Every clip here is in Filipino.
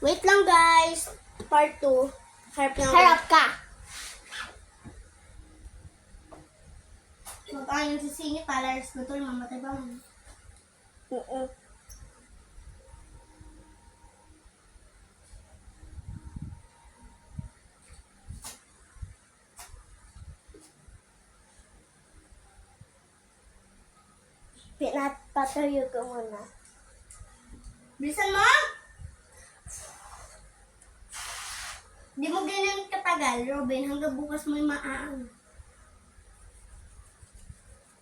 Wait lang guys. Part 2. Harap na ako. Harap ka. Huwag ka yung sisingit. Palaras ko ito. Mamatay ba mo? Oo. Pinapatuyo ko muna. Bilisan mo! Di mo ganyan katagal, Robin. Hanggang bukas mo yung maaan.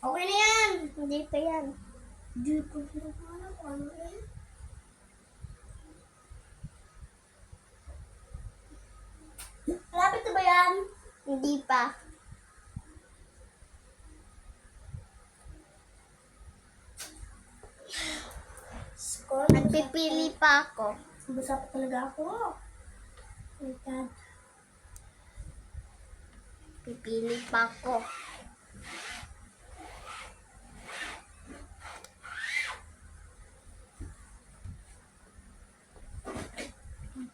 Okay na yan! Hindi pa yan. Di ko alam kung ano eh. Malapit na ba yan? Hindi pa. Score? Nagpipili pa ako. Basa pa talaga ako. Oh my God. Pipili pa ako.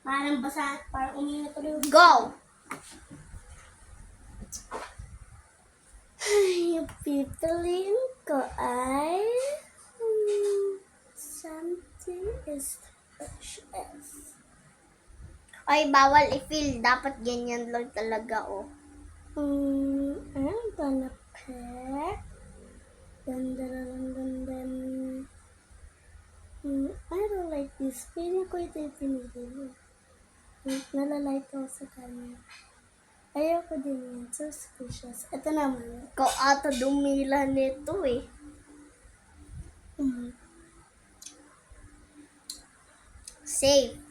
Parang basa, parang umingat ulit. Go! Yung pipiliin ko ay something special. Ay, bawal i-fill. Dapat ganyan lang talaga, oh. I'm gonna pick. Then. I don't like this. Feeling ko ito yung pinili mo. Nalalike ako sa kanya. Ayoko din yan. So suspicious. Ito naman. Ikaw ata dumila nito, eh. Save.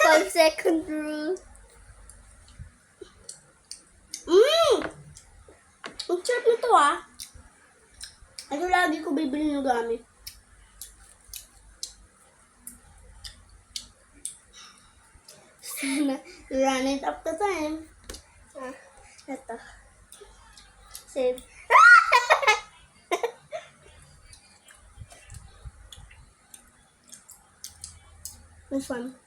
5-second rule. Ang sarap nito ah. Ito lagi ko bibili ng gamit. Sana run it up the time. Ito. Save. This one.